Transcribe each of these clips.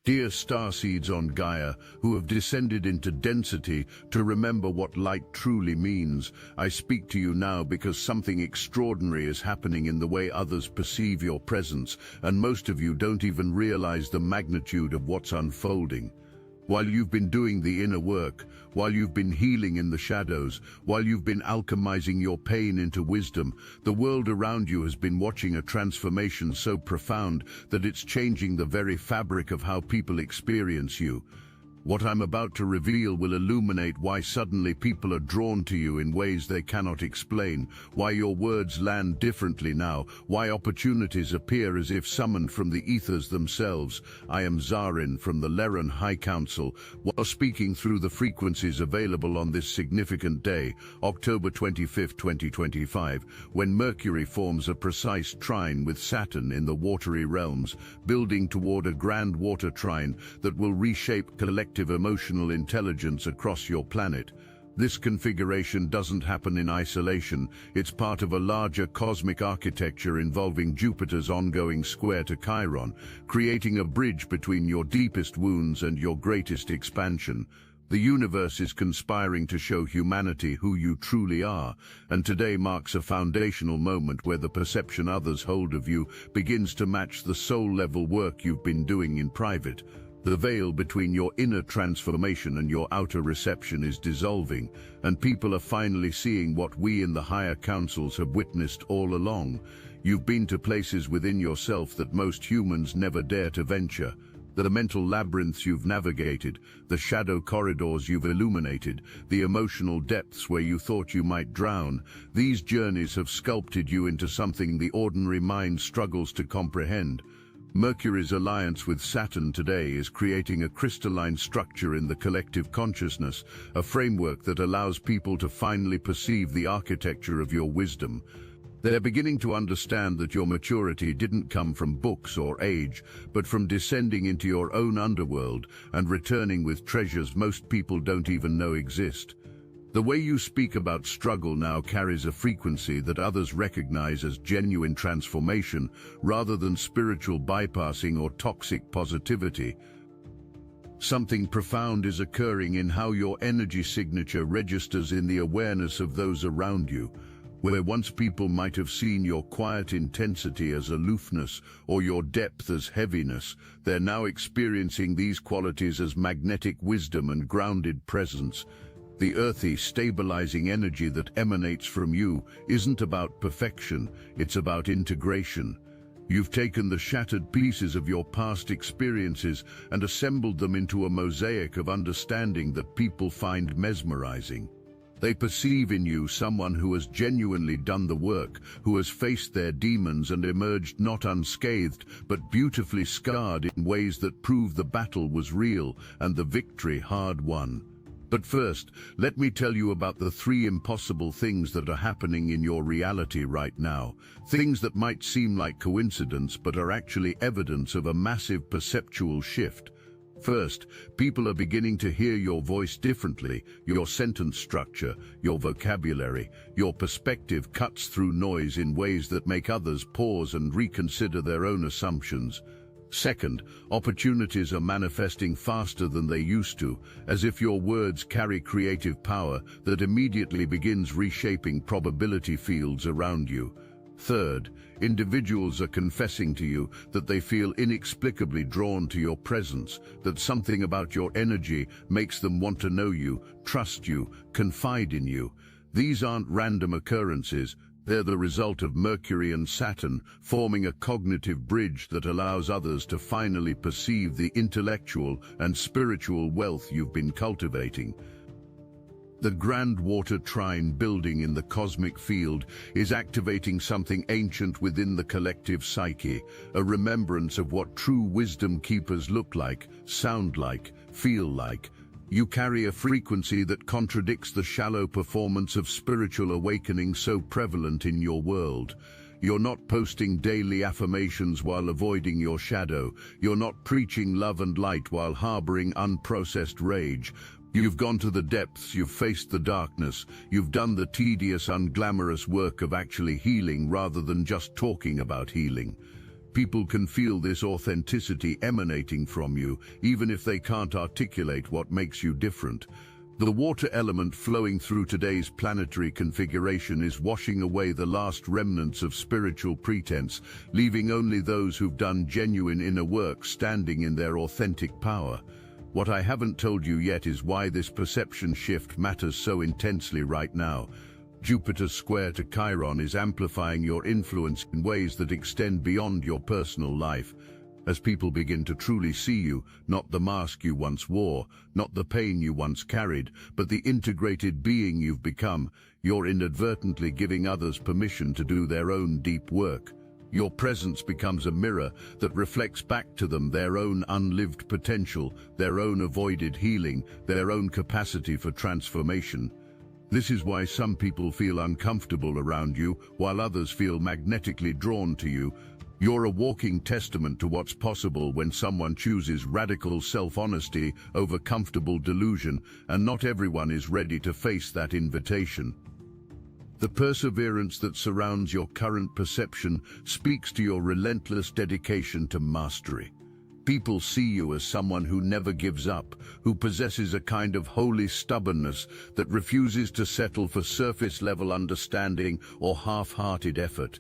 Dear starseeds on Gaia, who have descended into density to remember what light truly means, I speak to you now because something extraordinary is happening in the way others perceive your presence, and most of you don't even realize the magnitude of what's unfolding. While you've been doing the inner work, while you've been healing in the shadows, while you've been alchemizing your pain into wisdom, the world around you has been watching a transformation so profound that it's changing the very fabric of how people experience you. What I'm about to reveal will illuminate why suddenly people are drawn to you in ways they cannot explain, why your words land differently now, why opportunities appear as if summoned from the ethers themselves. I am Zarin from the Leran High Council, while speaking through the frequencies available on this significant day, October 25, 2025, when Mercury forms a precise trine with Saturn in the watery realms, building toward a grand water trine that will reshape collective emotional intelligence across your planet. This configuration doesn't happen in isolation. It's part of a larger cosmic architecture involving Jupiter's ongoing square to Chiron, creating a bridge between your deepest wounds and your greatest expansion. The universe is conspiring to show humanity who you truly are, and today marks a foundational moment where the perception others hold of you begins to match the soul-level work you've been doing in private. The veil between your inner transformation and your outer reception is dissolving, and people are finally seeing what we in the higher councils have witnessed all along. You've been to places within yourself that most humans never dare to venture. The mental labyrinths you've navigated, the shadow corridors you've illuminated, the emotional depths where you thought you might drown, these journeys have sculpted you into something the ordinary mind struggles to comprehend. Mercury's alliance with Saturn today is creating a crystalline structure in the collective consciousness, a framework that allows people to finally perceive the architecture of your wisdom. They're beginning to understand that your maturity didn't come from books or age, but from descending into your own underworld and returning with treasures most people don't even know exist. The way you speak about struggle now carries a frequency that others recognize as genuine transformation rather than spiritual bypassing or toxic positivity. Something profound is occurring in how your energy signature registers in the awareness of those around you. Where once people might have seen your quiet intensity as aloofness or your depth as heaviness, they're now experiencing these qualities as magnetic wisdom and grounded presence. The earthy, stabilizing energy that emanates from you isn't about perfection, it's about integration. You've taken the shattered pieces of your past experiences and assembled them into a mosaic of understanding that people find mesmerizing. They perceive in you someone who has genuinely done the work, who has faced their demons and emerged not unscathed, but beautifully scarred in ways that prove the battle was real and the victory hard-won. But first, let me tell you about the 3 impossible things that are happening in your reality right now. Things that might seem like coincidence but are actually evidence of a massive perceptual shift. First, people are beginning to hear your voice differently. Your sentence structure, your vocabulary, your perspective cuts through noise in ways that make others pause and reconsider their own assumptions. Second, opportunities are manifesting faster than they used to, as if your words carry creative power that immediately begins reshaping probability fields around you. Third, individuals are confessing to you that they feel inexplicably drawn to your presence, that something about your energy makes them want to know you, trust you, confide in you. These aren't random occurrences. They're the result of Mercury and Saturn forming a cognitive bridge that allows others to finally perceive the intellectual and spiritual wealth you've been cultivating. The grand water trine building in the cosmic field is activating something ancient within the collective psyche, a remembrance of what true wisdom keepers look like, sound like, feel like. You carry a frequency that contradicts the shallow performance of spiritual awakening so prevalent in your world. You're not posting daily affirmations while avoiding your shadow. You're not preaching love and light while harboring unprocessed rage. You've gone to the depths, you've faced the darkness, you've done the tedious, unglamorous work of actually healing rather than just talking about healing. People can feel this authenticity emanating from you, even if they can't articulate what makes you different. The water element flowing through today's planetary configuration is washing away the last remnants of spiritual pretense, leaving only those who've done genuine inner work standing in their authentic power. What I haven't told you yet is why this perception shift matters so intensely right now. Jupiter square to Chiron is amplifying your influence in ways that extend beyond your personal life. As people begin to truly see you, not the mask you once wore, not the pain you once carried, but the integrated being you've become, you're inadvertently giving others permission to do their own deep work. Your presence becomes a mirror that reflects back to them their own unlived potential, their own avoided healing, their own capacity for transformation. This is why some people feel uncomfortable around you, while others feel magnetically drawn to you. You're a walking testament to what's possible when someone chooses radical self-honesty over comfortable delusion, and not everyone is ready to face that invitation. The perseverance that surrounds your current perception speaks to your relentless dedication to mastery. People see you as someone who never gives up, who possesses a kind of holy stubbornness that refuses to settle for surface-level understanding or half-hearted effort.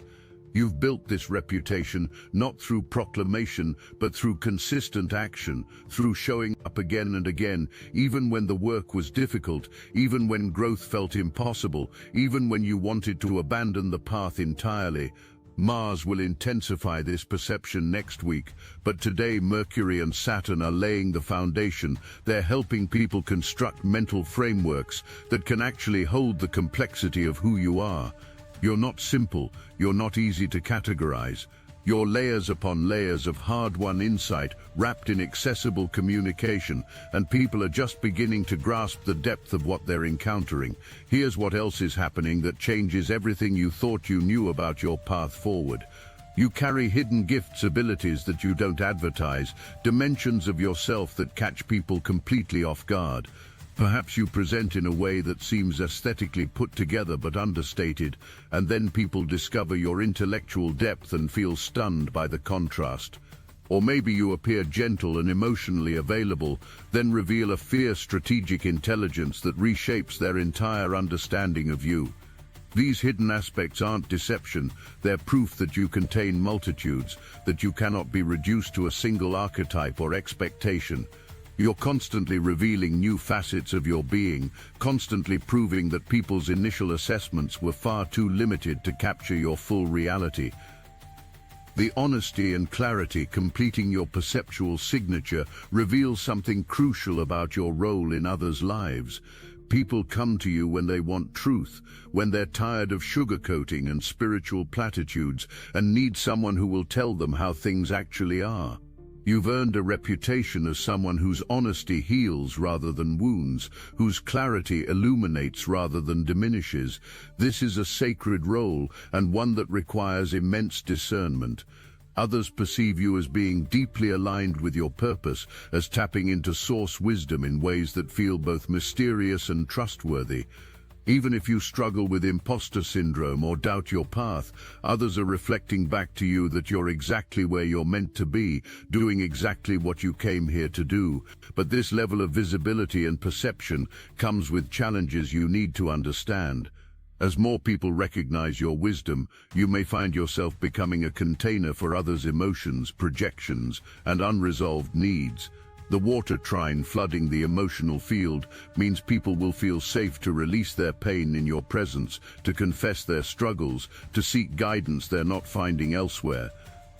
You've built this reputation not through proclamation, but through consistent action, through showing up again and again, even when the work was difficult, even when growth felt impossible, even when you wanted to abandon the path entirely. Mars will intensify this perception next week, but today Mercury and Saturn are laying the foundation. They're helping people construct mental frameworks that can actually hold the complexity of who you are. You're not simple, you're not easy to categorize. You're layers upon layers of hard-won insight wrapped in accessible communication, and people are just beginning to grasp the depth of what they're encountering. Here's what else is happening that changes everything you thought you knew about your path forward. You carry hidden gifts, abilities that you don't advertise, dimensions of yourself that catch people completely off guard. Perhaps you present in a way that seems aesthetically put together but understated, and then people discover your intellectual depth and feel stunned by the contrast. Or maybe you appear gentle and emotionally available, then reveal a fierce strategic intelligence that reshapes their entire understanding of you. These hidden aspects aren't deception, they're proof that you contain multitudes, that you cannot be reduced to a single archetype or expectation. You're constantly revealing new facets of your being, constantly proving that people's initial assessments were far too limited to capture your full reality. The honesty and clarity completing your perceptual signature reveals something crucial about your role in others' lives. People come to you when they want truth, when they're tired of sugarcoating and spiritual platitudes, and need someone who will tell them how things actually are. You've earned a reputation as someone whose honesty heals rather than wounds, whose clarity illuminates rather than diminishes. This is a sacred role, and one that requires immense discernment. Others perceive you as being deeply aligned with your purpose, as tapping into source wisdom in ways that feel both mysterious and trustworthy. Even if you struggle with imposter syndrome or doubt your path, others are reflecting back to you that you're exactly where you're meant to be, doing exactly what you came here to do. But this level of visibility and perception comes with challenges you need to understand. As more people recognize your wisdom, you may find yourself becoming a container for others' emotions, projections, and unresolved needs. The water trine flooding the emotional field means people will feel safe to release their pain in your presence, to confess their struggles, to seek guidance they're not finding elsewhere.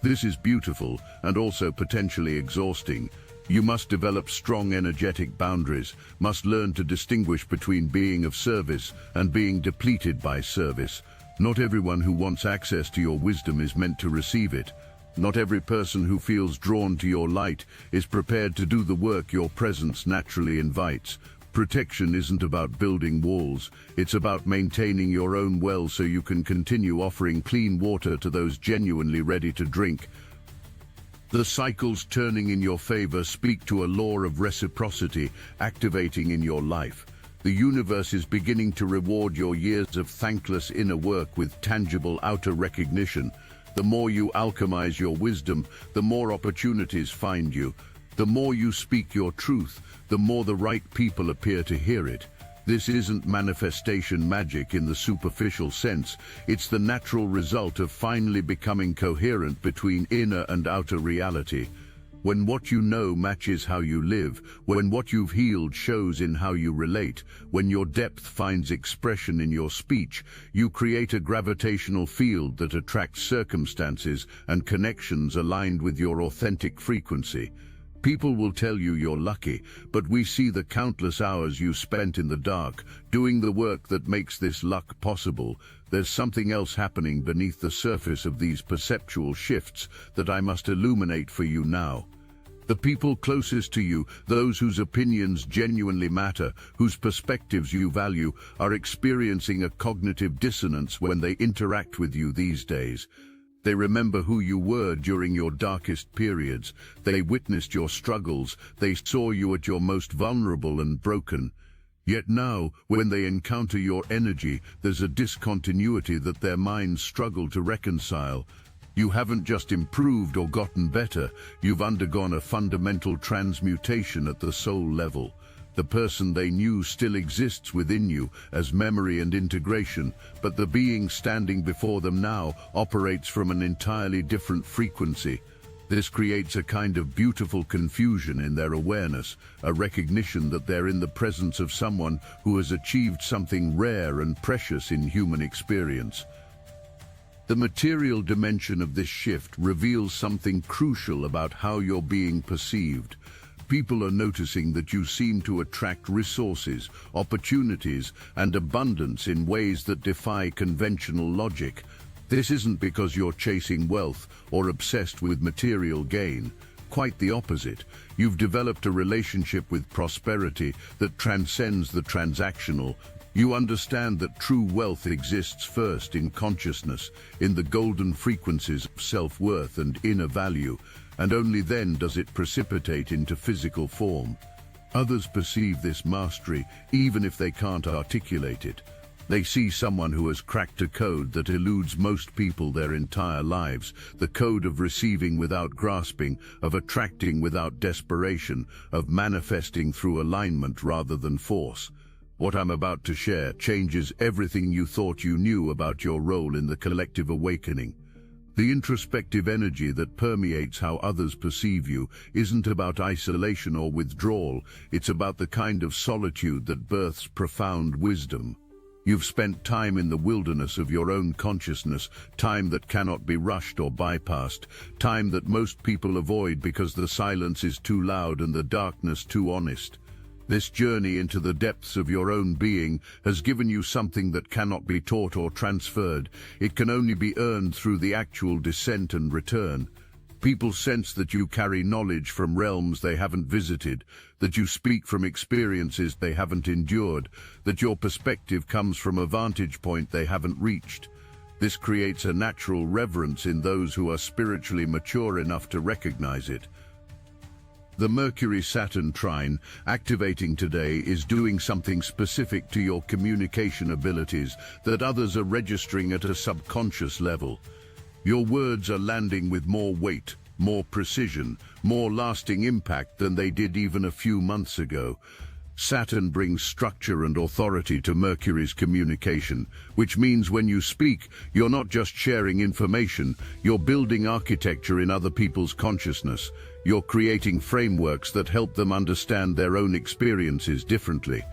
This is beautiful and also potentially exhausting. You must develop strong energetic boundaries, must learn to distinguish between being of service and being depleted by service. Not everyone who wants access to your wisdom is meant to receive it. Not every person who feels drawn to your light is prepared to do the work your presence naturally invites. Protection isn't about building walls, it's about maintaining your own well so you can continue offering clean water to those genuinely ready to drink. The cycles turning in your favor speak to a law of reciprocity activating in your life. The universe is beginning to reward your years of thankless inner work with tangible outer recognition. The more you alchemize your wisdom, the more opportunities find you. The more you speak your truth, the more the right people appear to hear it. This isn't manifestation magic in the superficial sense. It's the natural result of finally becoming coherent between inner and outer reality. When what you know matches how you live, when what you've healed shows in how you relate, when your depth finds expression in your speech, you create a gravitational field that attracts circumstances and connections aligned with your authentic frequency. People will tell you you're lucky, but we see the countless hours you spent in the dark, doing the work that makes this luck possible. There's something else happening beneath the surface of these perceptual shifts that I must illuminate for you now. The people closest to you, those whose opinions genuinely matter, whose perspectives you value, are experiencing a cognitive dissonance when they interact with you these days. They remember who you were during your darkest periods. They witnessed your struggles. They saw you at your most vulnerable and broken. Yet now, when they encounter your energy, there's a discontinuity that their minds struggle to reconcile. You haven't just improved or gotten better. You've undergone a fundamental transmutation at the soul level. The person they knew still exists within you as memory and integration, but the being standing before them now operates from an entirely different frequency. This creates a kind of beautiful confusion in their awareness, a recognition that they're in the presence of someone who has achieved something rare and precious in human experience. The material dimension of this shift reveals something crucial about how you're being perceived. People are noticing that you seem to attract resources, opportunities, and abundance in ways that defy conventional logic. This isn't because you're chasing wealth or obsessed with material gain. Quite the opposite. You've developed a relationship with prosperity that transcends the transactional. You understand that true wealth exists first in consciousness, in the golden frequencies of self-worth and inner value, and only then does it precipitate into physical form. Others perceive this mastery, even if they can't articulate it. They see someone who has cracked a code that eludes most people their entire lives, the code of receiving without grasping, of attracting without desperation, of manifesting through alignment rather than force. What I'm about to share changes everything you thought you knew about your role in the collective awakening. The introspective energy that permeates how others perceive you isn't about isolation or withdrawal, it's about the kind of solitude that births profound wisdom. You've spent time in the wilderness of your own consciousness, time that cannot be rushed or bypassed, time that most people avoid because the silence is too loud and the darkness too honest. This journey into the depths of your own being has given you something that cannot be taught or transferred. It can only be earned through the actual descent and return. People sense that you carry knowledge from realms they haven't visited, that you speak from experiences they haven't endured, that your perspective comes from a vantage point they haven't reached. This creates a natural reverence in those who are spiritually mature enough to recognize it. The Mercury-Saturn trine activating today is doing something specific to your communication abilities that others are registering at a subconscious level. Your words are landing with more weight, more precision, more lasting impact than they did even a few months ago. Saturn brings structure and authority to Mercury's communication, which means when you speak, you're not just sharing information, you're building architecture in other people's consciousness. You're creating frameworks that help them understand their own experiences differently.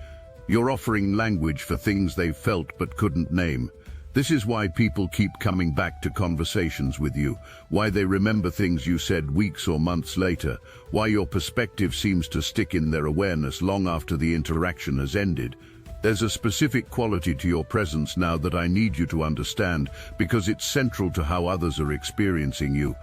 You're offering language for things they've felt but couldn't name. This is why people keep coming back to conversations with you, why they remember things you said weeks or months later, why your perspective seems to stick in their awareness long after the interaction has ended. There's a specific quality to your presence now that I need you to understand, because it's central to how others are experiencing you.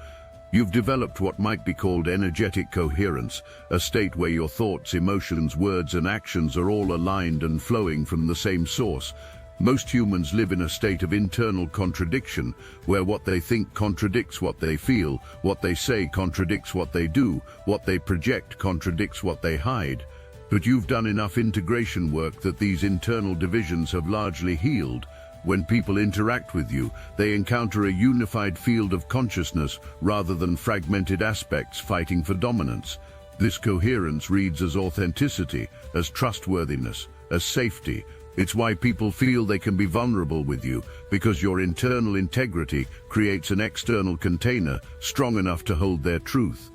You've developed what might be called energetic coherence, a state where your thoughts, emotions, words, and actions are all aligned and flowing from the same source. Most humans live in a state of internal contradiction, where what they think contradicts what they feel, what they say contradicts what they do, what they project contradicts what they hide. But you've done enough integration work that these internal divisions have largely healed. When people interact with you, they encounter a unified field of consciousness rather than fragmented aspects fighting for dominance. This coherence reads as authenticity, as trustworthiness, as safety. It's why people feel they can be vulnerable with you, because your internal integrity creates an external container strong enough to hold their truth.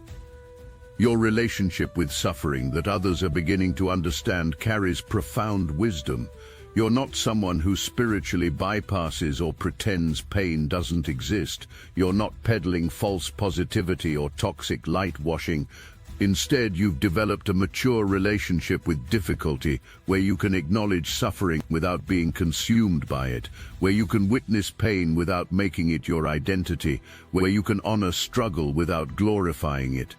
Your relationship with suffering that others are beginning to understand carries profound wisdom. You're not someone who spiritually bypasses or pretends pain doesn't exist. You're not peddling false positivity or toxic light washing. Instead, you've developed a mature relationship with difficulty, where you can acknowledge suffering without being consumed by it, where you can witness pain without making it your identity, where you can honor struggle without glorifying it.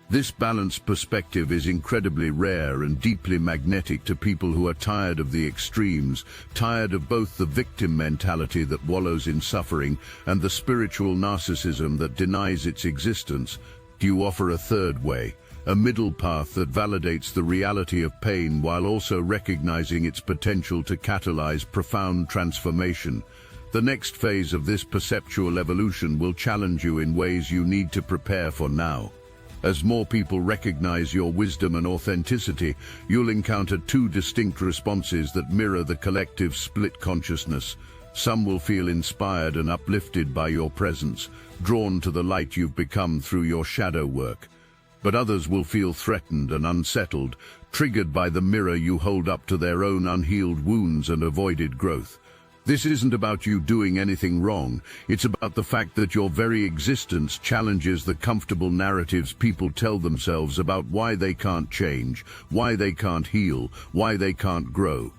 This balanced perspective is incredibly rare and deeply magnetic to people who are tired of the extremes, tired of both the victim mentality that wallows in suffering and the spiritual narcissism that denies its existence. You offer a third way, a middle path that validates the reality of pain while also recognizing its potential to catalyze profound transformation. The next phase of this perceptual evolution will challenge you in ways you need to prepare for now. As more people recognize your wisdom and authenticity, you'll encounter two distinct responses that mirror the collective split consciousness. Some will feel inspired and uplifted by your presence, drawn to the light you've become through your shadow work. But others will feel threatened and unsettled, triggered by the mirror you hold up to their own unhealed wounds and avoided growth. This isn't about you doing anything wrong. It's about the fact that your very existence challenges the comfortable narratives people tell themselves about why they can't change, why they can't heal, why they can't grow.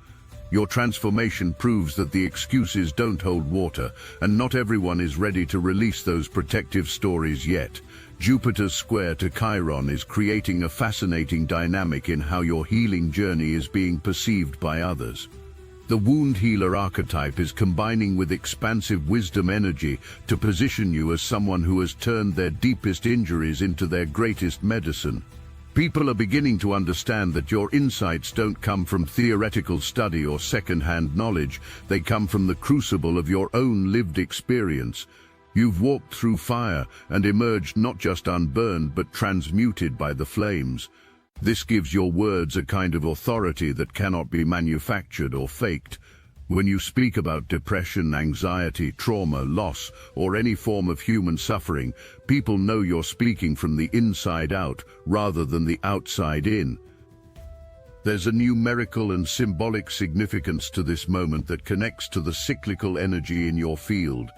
Your transformation proves that the excuses don't hold water, and not everyone is ready to release those protective stories yet. Jupiter's square to Chiron is creating a fascinating dynamic in how your healing journey is being perceived by others. The wound healer archetype is combining with expansive wisdom energy to position you as someone who has turned their deepest injuries into their greatest medicine. People are beginning to understand that your insights don't come from theoretical study or second-hand knowledge. They come from the crucible of your own lived experience. You've walked through fire and emerged not just unburned but transmuted by the flames. This gives your words a kind of authority that cannot be manufactured or faked. When you speak about depression, anxiety, trauma, loss, or any form of human suffering, people know you're speaking from the inside out rather than the outside in. There's a numerical and symbolic significance to this moment that connects to the cyclical energy in your field.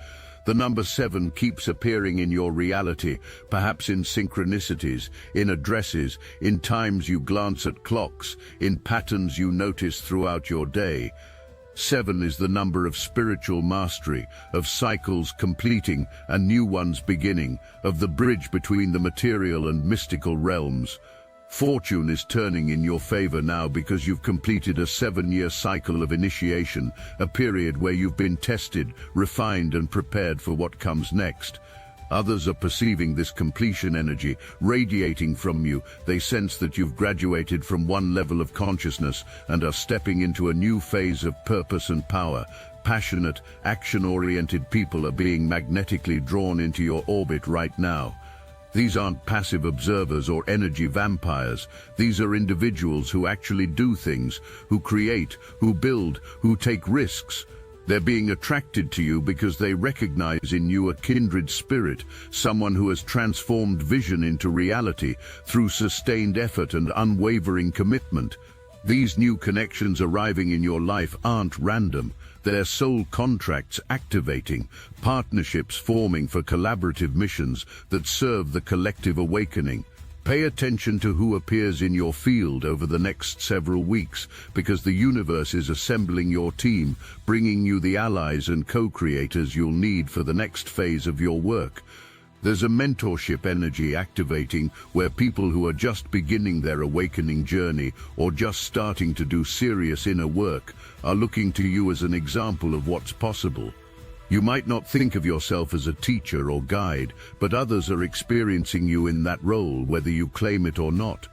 The number 7 keeps appearing in your reality, perhaps in synchronicities, in addresses, in times you glance at clocks, in patterns you notice throughout your day. 7 is the number of spiritual mastery, of cycles completing and new ones beginning, of the bridge between the material and mystical realms. Fortune is turning in your favor now because you've completed a 7-year cycle of initiation, a period where you've been tested, refined, and prepared for what comes next. Others are perceiving this completion energy radiating from you. They sense that you've graduated from one level of consciousness and are stepping into a new phase of purpose and power. Passionate, action-oriented people are being magnetically drawn into your orbit right now. These aren't passive observers or energy vampires. These are individuals who actually do things, who create, who build, who take risks. They're being attracted to you because they recognize in you a kindred spirit, someone who has transformed vision into reality through sustained effort and unwavering commitment. These new connections arriving in your life aren't random. They're soul contracts activating, partnerships forming for collaborative missions that serve the collective awakening. Pay attention to who appears in your field over the next several weeks, because the universe is assembling your team, bringing you the allies and co-creators you'll need for the next phase of your work. There's a mentorship energy activating where people who are just beginning their awakening journey or just starting to do serious inner work are looking to you as an example of what's possible. You might not think of yourself as a teacher or guide, but others are experiencing you in that role, whether you claim it or not.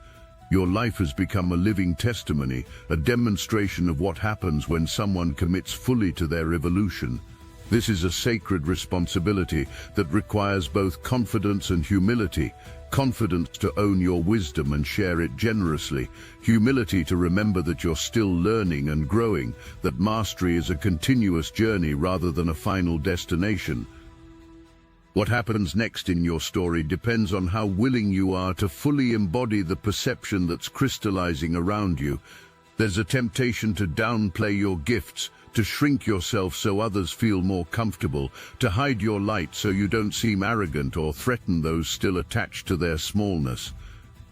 Your life has become a living testimony, a demonstration of what happens when someone commits fully to their evolution. This is a sacred responsibility that requires both confidence and humility. Confidence to own your wisdom and share it generously. Humility to remember that you're still learning and growing, that mastery is a continuous journey rather than a final destination. What happens next in your story depends on how willing you are to fully embody the perception that's crystallizing around you. There's a temptation to downplay your gifts, to shrink yourself so others feel more comfortable, to hide your light so you don't seem arrogant or threaten those still attached to their smallness.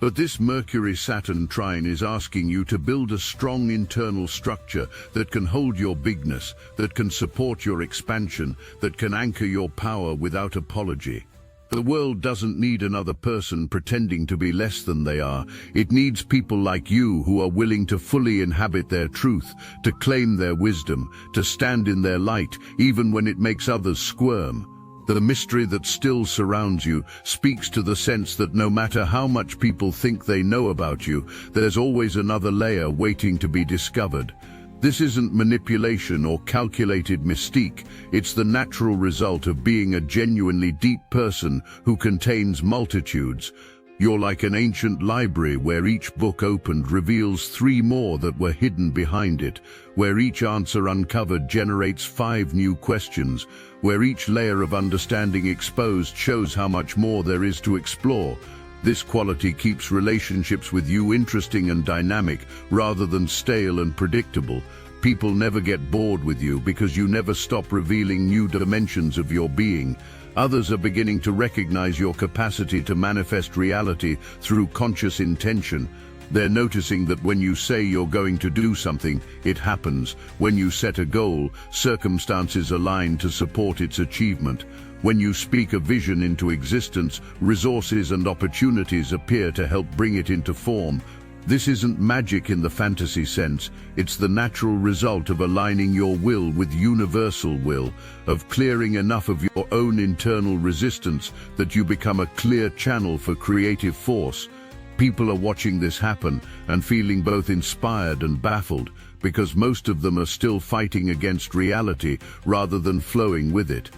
But this Mercury-Saturn trine is asking you to build a strong internal structure that can hold your bigness, that can support your expansion, that can anchor your power without apology. The world doesn't need another person pretending to be less than they are. It needs people like you who are willing to fully inhabit their truth, to claim their wisdom, to stand in their light, even when it makes others squirm. The mystery that still surrounds you speaks to the sense that no matter how much people think they know about you, there's always another layer waiting to be discovered. This isn't manipulation or calculated mystique, it's the natural result of being a genuinely deep person who contains multitudes. You're like an ancient library where each book opened reveals 3 more that were hidden behind it, where each answer uncovered generates 5 new questions, where each layer of understanding exposed shows how much more there is to explore. This quality keeps relationships with you interesting and dynamic rather than stale and predictable. People never get bored with you because you never stop revealing new dimensions of your being. Others are beginning to recognize your capacity to manifest reality through conscious intention. They're noticing that when you say you're going to do something, it happens. When you set a goal, circumstances align to support its achievement. When you speak a vision into existence, resources and opportunities appear to help bring it into form. This isn't magic in the fantasy sense, it's the natural result of aligning your will with universal will, of clearing enough of your own internal resistance that you become a clear channel for creative force. People are watching this happen and feeling both inspired and baffled, because most of them are still fighting against reality rather than flowing with it.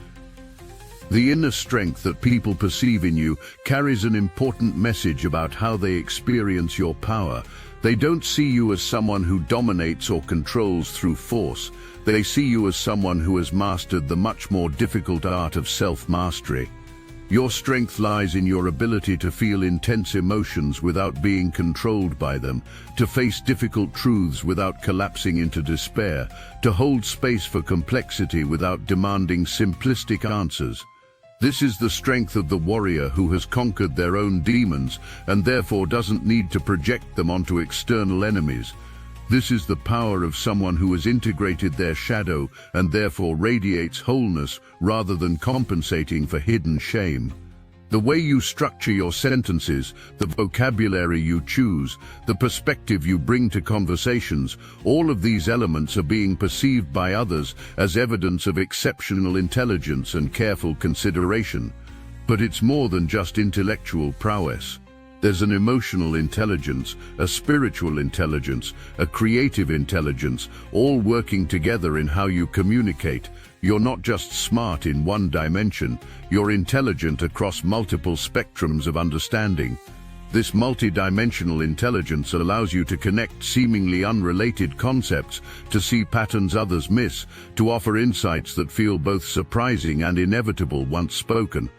The inner strength that people perceive in you carries an important message about how they experience your power. They don't see you as someone who dominates or controls through force. They see you as someone who has mastered the much more difficult art of self-mastery. Your strength lies in your ability to feel intense emotions without being controlled by them, to face difficult truths without collapsing into despair, to hold space for complexity without demanding simplistic answers. This is the strength of the warrior who has conquered their own demons and therefore doesn't need to project them onto external enemies. This is the power of someone who has integrated their shadow and therefore radiates wholeness rather than compensating for hidden shame. The way you structure your sentences, the vocabulary you choose, the perspective you bring to conversations, all of these elements are being perceived by others as evidence of exceptional intelligence and careful consideration. But it's more than just intellectual prowess. There's an emotional intelligence, a spiritual intelligence, a creative intelligence, all working together in how you communicate. You're not just smart in one dimension, you're intelligent across multiple spectrums of understanding. This multidimensional intelligence allows you to connect seemingly unrelated concepts, to see patterns others miss, to offer insights that feel both surprising and inevitable once spoken.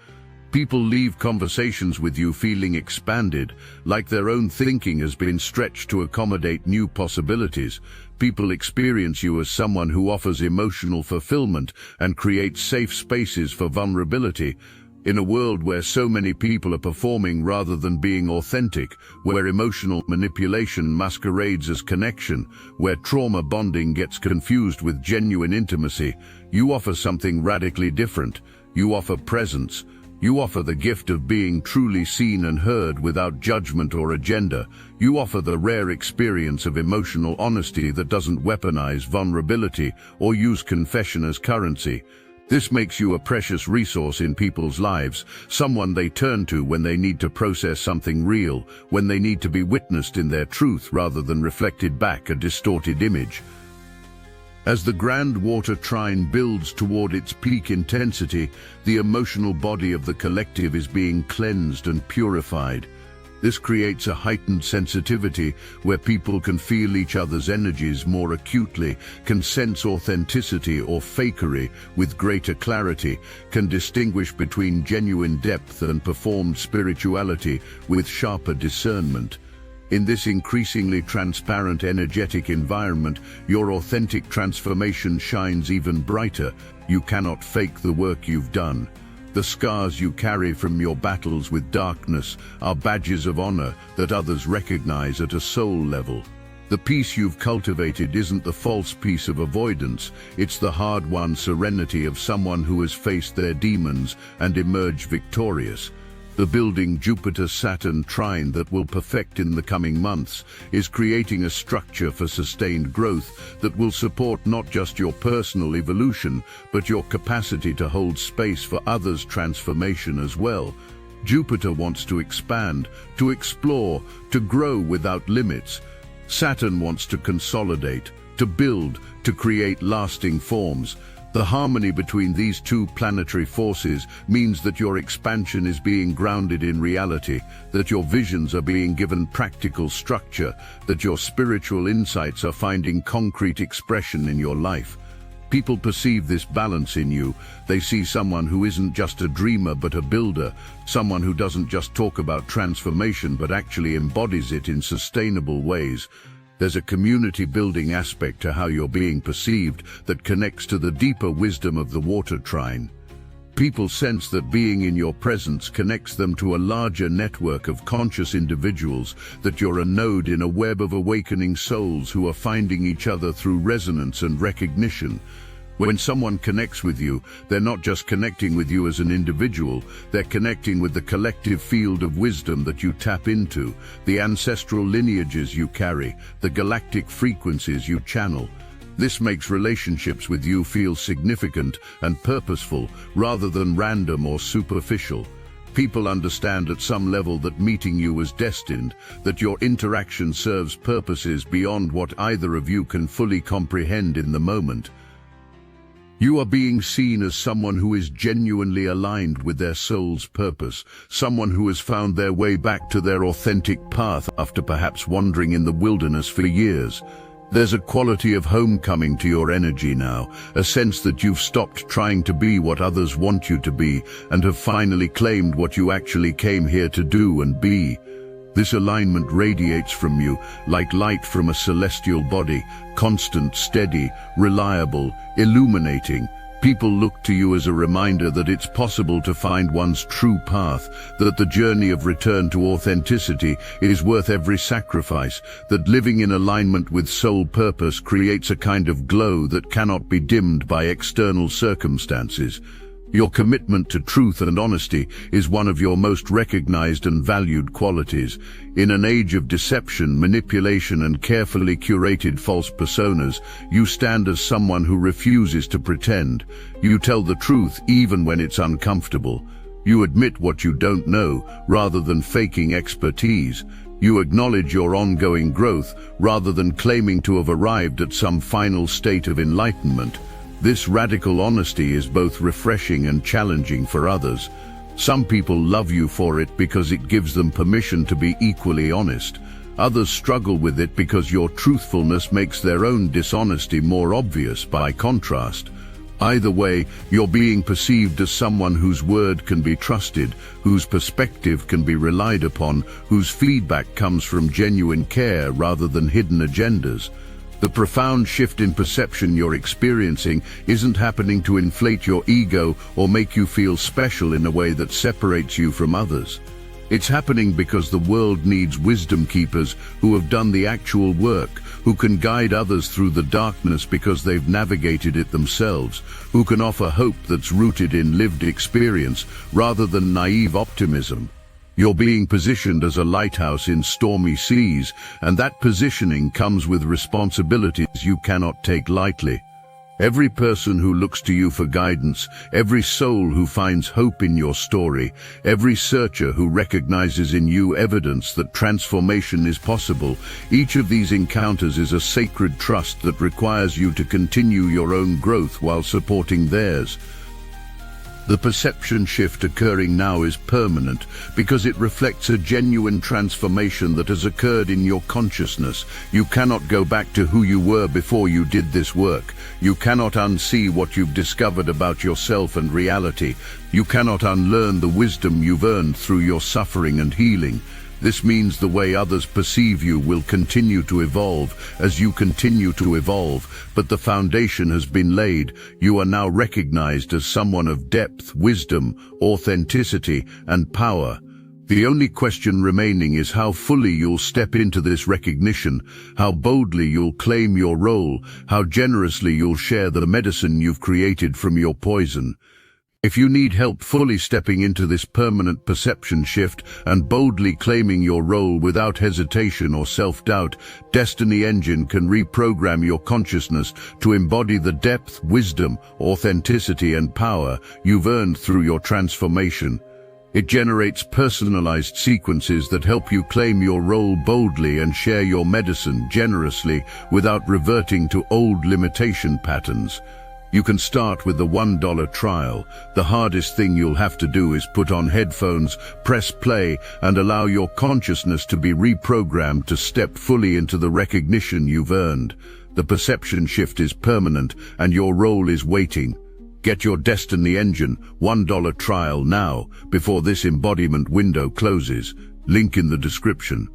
People leave conversations with you feeling expanded, like their own thinking has been stretched to accommodate new possibilities. People experience you as someone who offers emotional fulfillment and creates safe spaces for vulnerability. In a world where so many people are performing rather than being authentic, where emotional manipulation masquerades as connection, where trauma bonding gets confused with genuine intimacy, you offer something radically different. You offer presence. You offer the gift of being truly seen and heard without judgment or agenda. You offer the rare experience of emotional honesty that doesn't weaponize vulnerability or use confession as currency. This makes you a precious resource in people's lives, someone they turn to when they need to process something real, when they need to be witnessed in their truth rather than reflected back a distorted image. As the grand water trine builds toward its peak intensity, the emotional body of the collective is being cleansed and purified. This creates a heightened sensitivity where people can feel each other's energies more acutely, can sense authenticity or fakery with greater clarity, can distinguish between genuine depth and performed spirituality with sharper discernment. In this increasingly transparent energetic environment, your authentic transformation shines even brighter. You cannot fake the work you've done. The scars you carry from your battles with darkness are badges of honor that others recognize at a soul level. The peace you've cultivated isn't the false peace of avoidance, it's the hard-won serenity of someone who has faced their demons and emerged victorious. The building Jupiter-Saturn trine that will perfect in the coming months is creating a structure for sustained growth that will support not just your personal evolution, but your capacity to hold space for others' transformation as well. Jupiter wants to expand, to explore, to grow without limits. Saturn wants to consolidate, to build, to create lasting forms. The harmony between these two planetary forces means that your expansion is being grounded in reality, that your visions are being given practical structure, that your spiritual insights are finding concrete expression in your life. People perceive this balance in you. They see someone who isn't just a dreamer but a builder, someone who doesn't just talk about transformation but actually embodies it in sustainable ways. There's a community-building aspect to how you're being perceived that connects to the deeper wisdom of the water trine. People sense that being in your presence connects them to a larger network of conscious individuals, that you're a node in a web of awakening souls who are finding each other through resonance and recognition. When someone connects with you, they're not just connecting with you as an individual, they're connecting with the collective field of wisdom that you tap into, the ancestral lineages you carry, the galactic frequencies you channel. This makes relationships with you feel significant and purposeful rather than random or superficial. People understand at some level that meeting you is destined, that your interaction serves purposes beyond what either of you can fully comprehend in the moment. You are being seen as someone who is genuinely aligned with their soul's purpose, someone who has found their way back to their authentic path after perhaps wandering in the wilderness for years. There's a quality of homecoming to your energy now, a sense that you've stopped trying to be what others want you to be and have finally claimed what you actually came here to do and be. This alignment radiates from you like light from a celestial body, constant, steady, reliable, illuminating. People look to you as a reminder that it's possible to find one's true path, that the journey of return to authenticity is worth every sacrifice, that living in alignment with soul purpose creates a kind of glow that cannot be dimmed by external circumstances. Your commitment to truth and honesty is one of your most recognized and valued qualities. In an age of deception, manipulation, and carefully curated false personas, you stand as someone who refuses to pretend. You tell the truth even when it's uncomfortable. You admit what you don't know rather than faking expertise. You acknowledge your ongoing growth rather than claiming to have arrived at some final state of enlightenment. This radical honesty is both refreshing and challenging for others. Some people love you for it because it gives them permission to be equally honest. Others struggle with it because your truthfulness makes their own dishonesty more obvious by contrast. Either way, you're being perceived as someone whose word can be trusted, whose perspective can be relied upon, whose feedback comes from genuine care rather than hidden agendas. The profound shift in perception you're experiencing isn't happening to inflate your ego or make you feel special in a way that separates you from others. It's happening because the world needs wisdom keepers who have done the actual work, who can guide others through the darkness because they've navigated it themselves, who can offer hope that's rooted in lived experience rather than naive optimism. You're being positioned as a lighthouse in stormy seas, and that positioning comes with responsibilities you cannot take lightly. Every person who looks to you for guidance, every soul who finds hope in your story, every searcher who recognizes in you evidence that transformation is possible, each of these encounters is a sacred trust that requires you to continue your own growth while supporting theirs. The perception shift occurring now is permanent because it reflects a genuine transformation that has occurred in your consciousness. You cannot go back to who you were before you did this work. You cannot unsee what you've discovered about yourself and reality. You cannot unlearn the wisdom you've earned through your suffering and healing. This means the way others perceive you will continue to evolve as you continue to evolve, but the foundation has been laid. You are now recognized as someone of depth, wisdom, authenticity, and power. The only question remaining is how fully you'll step into this recognition, how boldly you'll claim your role, how generously you'll share the medicine you've created from your poison. If you need help fully stepping into this permanent perception shift and boldly claiming your role without hesitation or self-doubt, Destiny Engine can reprogram your consciousness to embody the depth, wisdom, authenticity, and power you've earned through your transformation. It generates personalized sequences that help you claim your role boldly and share your medicine generously without reverting to old limitation patterns. You can start with the $1 trial. The hardest thing you'll have to do is put on headphones, press play, and allow your consciousness to be reprogrammed to step fully into the recognition you've earned. The perception shift is permanent, and your role is waiting. Get your Destiny Engine $1 trial now, before this embodiment window closes. Link in the description.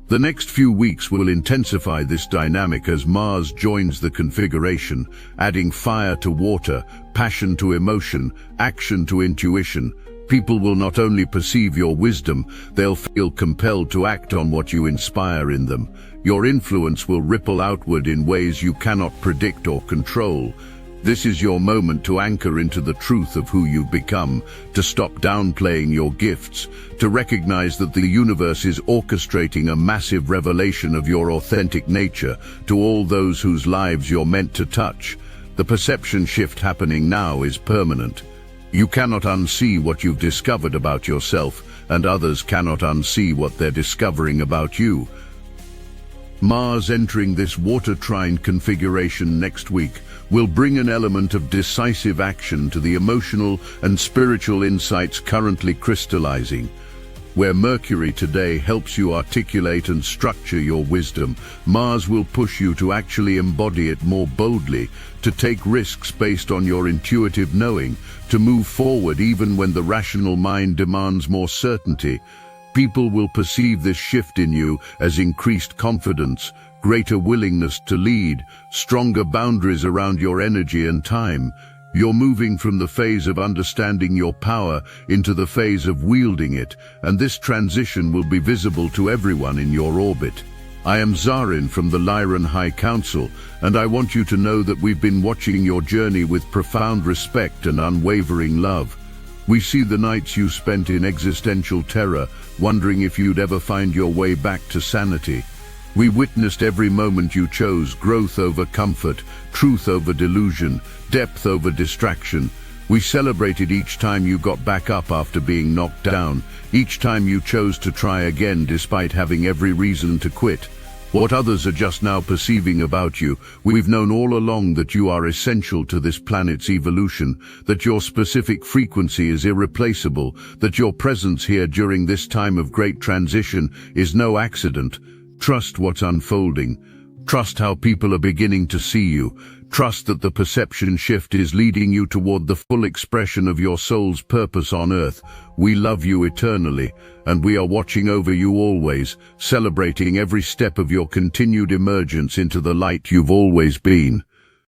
The next few weeks will intensify this dynamic as Mars joins the configuration, adding fire to water, passion to emotion, action to intuition. People will not only perceive your wisdom, they'll feel compelled to act on what you inspire in them. Your influence will ripple outward in ways you cannot predict or control. This is your moment to anchor into the truth of who you've become, to stop downplaying your gifts, to recognize that the universe is orchestrating a massive revelation of your authentic nature to all those whose lives you're meant to touch. The perception shift happening now is permanent. You cannot unsee what you've discovered about yourself, and others cannot unsee what they're discovering about you. Mars entering this water trine configuration next week will bring an element of decisive action to the emotional and spiritual insights currently crystallizing. Where Mercury today helps you articulate and structure your wisdom, Mars will push you to actually embody it more boldly, to take risks based on your intuitive knowing, to move forward even when the rational mind demands more certainty. People will perceive this shift in you as increased confidence, greater willingness to lead, stronger boundaries around your energy and time. You're moving from the phase of understanding your power into the phase of wielding it, and this transition will be visible to everyone in your orbit. I am Zarin from the Lyran High Council, and I want you to know that we've been watching your journey with profound respect and unwavering love. We see the nights you spent in existential terror, wondering if you'd ever find your way back to sanity. We witnessed every moment you chose growth over comfort, truth over delusion, depth over distraction. We celebrated each time you got back up after being knocked down, each time you chose to try again despite having every reason to quit. What others are just now perceiving about you, we've known all along that you are essential to this planet's evolution, that your specific frequency is irreplaceable, that your presence here during this time of great transition is no accident. Trust what's unfolding. Trust how people are beginning to see you. Trust that the perception shift is leading you toward the full expression of your soul's purpose on Earth. We love you eternally, and we are watching over you always, celebrating every step of your continued emergence into the light you've always been.